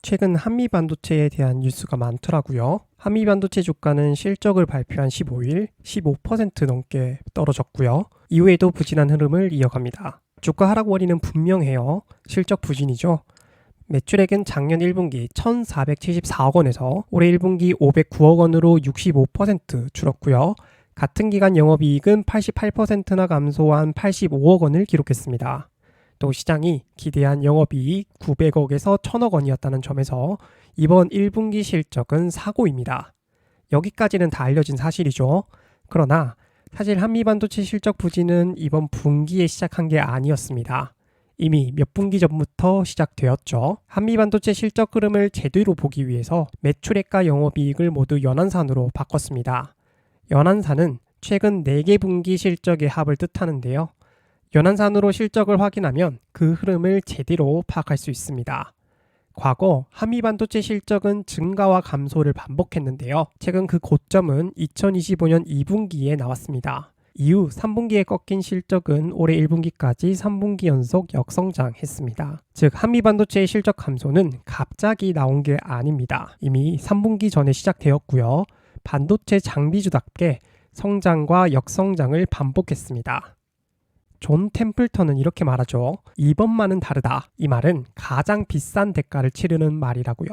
최근 한미반도체에 대한 뉴스가 많더라고요. 한미반도체 주가는 실적을 발표한 15일 15% 넘게 떨어졌고요. 이후에도 부진한 흐름을 이어갑니다. 주가 하락 원인은 분명해요. 실적 부진이죠. 매출액은 작년 1분기 1,474억 원에서 올해 1분기 509억 원으로 65% 줄었고요. 같은 기간 영업이익은 88%나 감소한 85억 원을 기록했습니다. 또 시장이 기대한 영업이익 900억에서 1,000억 원이었다는 점에서 이번 1분기 실적은 사고입니다. 여기까지는 다 알려진 사실이죠. 그러나 사실 한미반도체 실적 부진은 이번 분기에 시작한 게 아니었습니다. 이미 몇 분기 전부터 시작되었죠. 한미반도체 실적 흐름을 제대로 보기 위해서 매출액과 영업이익을 모두 연한산으로 바꿨습니다. 연한산은 최근 4개 분기 실적의 합을 뜻하는데요. 연한산으로 실적을 확인하면 그 흐름을 제대로 파악할 수 있습니다. 과거 한미반도체 실적은 증가와 감소를 반복했는데요. 최근 그 고점은 2025년 2분기에 나왔습니다. 이후 3분기에 꺾인 실적은 올해 1분기까지 3분기 연속 역성장했습니다. 즉 한미반도체의 실적 감소는 갑자기 나온 게 아닙니다. 이미 3분기 전에 시작되었고요. 반도체 장비주답게 성장과 역성장을 반복했습니다. 존 템플턴은 이렇게 말하죠. 이번만은 다르다. 이 말은 가장 비싼 대가를 치르는 말이라고요.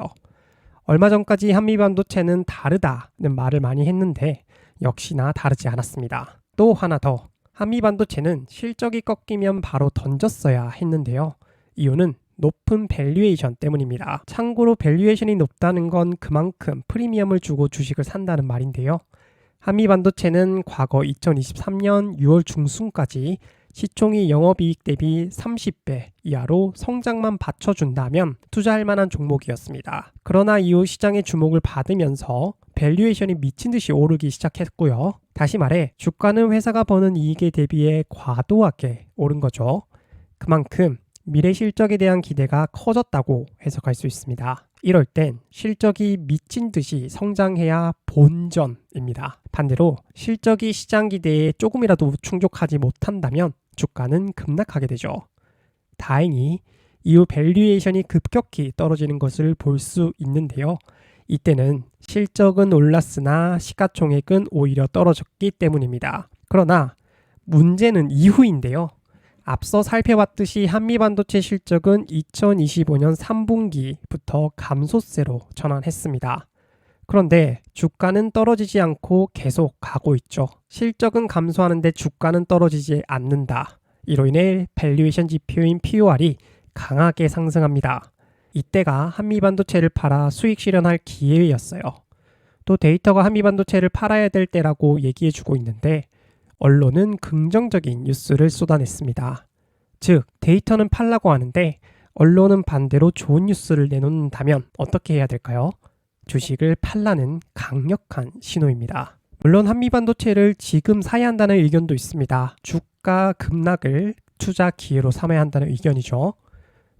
얼마 전까지 한미반도체는 다르다는 말을 많이 했는데 역시나 다르지 않았습니다. 또 하나 더. 한미반도체는 실적이 꺾이면 바로 던졌어야 했는데요. 이유는 높은 밸류에이션 때문입니다. 참고로 밸류에이션이 높다는 건 그만큼 프리미엄을 주고 주식을 산다는 말인데요. 한미반도체는 과거 2023년 6월 중순까지 시총이 영업이익 대비 30배 이하로 성장만 받쳐준다면 투자할 만한 종목이었습니다. 그러나 이후 시장의 주목을 받으면서 밸류에이션이 미친 듯이 오르기 시작했고요. 다시 말해 주가는 회사가 버는 이익에 대비해 과도하게 오른 거죠. 그만큼 미래 실적에 대한 기대가 커졌다고 해석할 수 있습니다. 이럴 땐 실적이 미친 듯이 성장해야 본전입니다. 반대로 실적이 시장 기대에 조금이라도 충족하지 못한다면 주가는 급락하게 되죠. 다행히 이후 밸류에이션이 급격히 떨어지는 것을 볼 수 있는데요. 이때는 실적은 올랐으나 시가총액은 오히려 떨어졌기 때문입니다. 그러나 문제는 이후인데요. 앞서 살펴봤듯이 한미반도체 실적은 2025년 3분기부터 감소세로 전환했습니다. 그런데 주가는 떨어지지 않고 계속 가고 있죠. 실적은 감소하는데 주가는 떨어지지 않는다. 이로 인해 밸류에이션 지표인 POR이 강하게 상승합니다. 이때가 한미반도체를 팔아 수익 실현할 기회였어요. 또 데이터가 한미반도체를 팔아야 될 때라고 얘기해주고 있는데 언론은 긍정적인 뉴스를 쏟아냈습니다. 즉 데이터는 팔라고 하는데 언론은 반대로 좋은 뉴스를 내놓는다면 어떻게 해야 될까요? 주식을 팔라는 강력한 신호입니다. 물론 한미반도체를 지금 사야 한다는 의견도 있습니다. 주가 급락을 투자 기회로 삼아야 한다는 의견이죠.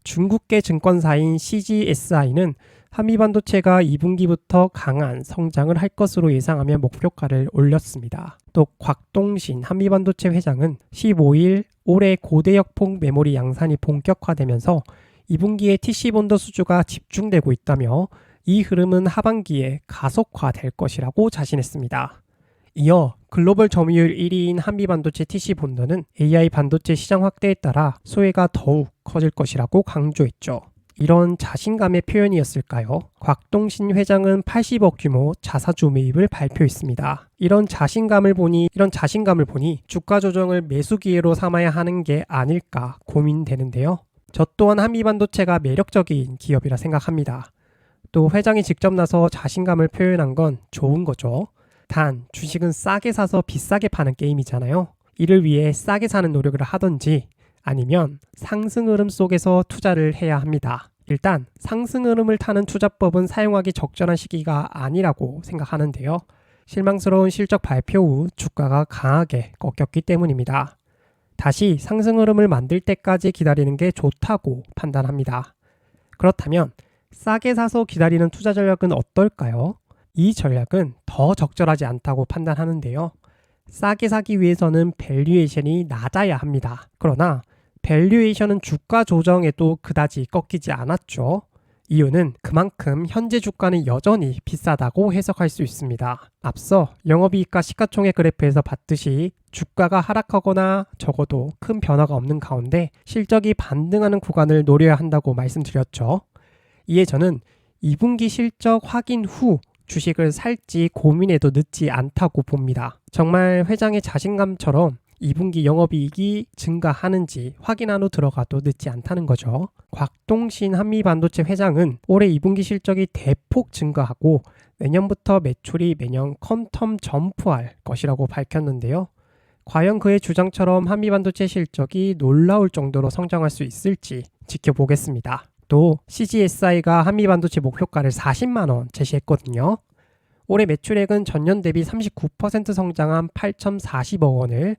중국계 증권사인 CGSI는 한미반도체가 2분기부터 강한 성장을 할 것으로 예상하며 목표가를 올렸습니다. 또 곽동신 한미반도체 회장은 15일 올해 고대역폭 메모리 양산이 본격화되면서 2분기에 TC본더 수주가 집중되고 있다며 이 흐름은 하반기에 가속화될 것이라고 자신했습니다. 이어 글로벌 점유율 1위인 한미반도체 TC본더는 AI 반도체 시장 확대에 따라 수혜가 더욱 커질 것이라고 강조했죠. 이런 자신감의 표현이었을까요? 곽동신 회장은 80억 규모 자사주 매입을 발표했습니다. 이런 자신감을 보니 주가 조정을 매수 기회로 삼아야 하는 게 아닐까 고민되는데요. 저 또한 한미반도체가 매력적인 기업이라 생각합니다. 또 회장이 직접 나서 자신감을 표현한 건 좋은 거죠. 단 주식은 싸게 사서 비싸게 파는 게임이잖아요. 이를 위해 싸게 사는 노력을 하던지 아니면 상승 흐름 속에서 투자를 해야 합니다. 일단 상승 흐름을 타는 투자법은 사용하기 적절한 시기가 아니라고 생각하는데요. 실망스러운 실적 발표 후 주가가 강하게 꺾였기 때문입니다. 다시 상승 흐름을 만들 때까지 기다리는 게 좋다고 판단합니다. 그렇다면 싸게 사서 기다리는 투자 전략은 어떨까요? 이 전략은 더 적절하지 않다고 판단하는데요. 싸게 사기 위해서는 밸류에이션이 낮아야 합니다. 그러나 밸류에이션은 주가 조정에도 그다지 꺾이지 않았죠. 이유는 그만큼 현재 주가는 여전히 비싸다고 해석할 수 있습니다. 앞서 영업이익과 시가총액 그래프에서 봤듯이 주가가 하락하거나 적어도 큰 변화가 없는 가운데 실적이 반등하는 구간을 노려야 한다고 말씀드렸죠. 이에 저는 2분기 실적 확인 후 주식을 살지 고민해도 늦지 않다고 봅니다. 정말 회장의 자신감처럼 2분기 영업이익이 증가하는지 확인한 후 들어가도 늦지 않다는 거죠. 곽동신 한미반도체 회장은 올해 2분기 실적이 대폭 증가하고 내년부터 매출이 매년 퀀텀 점프할 것이라고 밝혔는데요. 과연 그의 주장처럼 한미반도체 실적이 놀라울 정도로 성장할 수 있을지 지켜보겠습니다. 또 CGSI가 한미반도체 목표가를 40만 원 제시했거든요. 올해 매출액은 전년 대비 39% 성장한 8,040억 원을,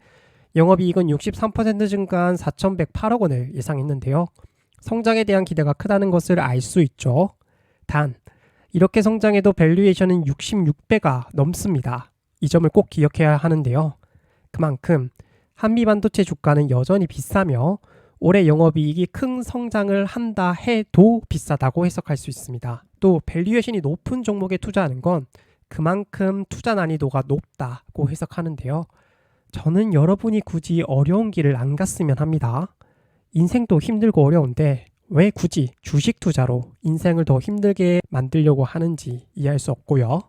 영업이익은 63% 증가한 4,108억 원을 예상했는데요. 성장에 대한 기대가 크다는 것을 알 수 있죠. 단, 이렇게 성장해도 밸류에이션은 66배가 넘습니다. 이 점을 꼭 기억해야 하는데요. 그만큼 한미반도체 주가는 여전히 비싸며 올해 영업이익이 큰 성장을 한다 해도 비싸다고 해석할 수 있습니다. 또 밸류에이션이 높은 종목에 투자하는 건 그만큼 투자 난이도가 높다고 해석하는데요. 저는 여러분이 굳이 어려운 길을 안 갔으면 합니다. 인생도 힘들고 어려운데 왜 굳이 주식 투자로 인생을 더 힘들게 만들려고 하는지 이해할 수 없고요.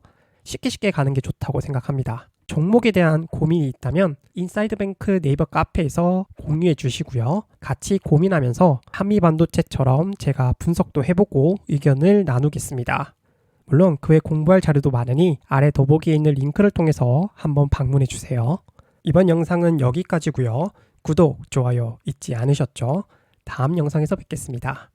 쉽게 가는 게 좋다고 생각합니다. 종목에 대한 고민이 있다면 인사이드뱅크 네이버 카페에서 공유해 주시고요. 같이 고민하면서 한미반도체처럼 제가 분석도 해보고 의견을 나누겠습니다. 물론 그 외 공부할 자료도 많으니 아래 더보기에 있는 링크를 통해서 한번 방문해 주세요. 이번 영상은 여기까지고요. 구독, 좋아요 잊지 않으셨죠? 다음 영상에서 뵙겠습니다.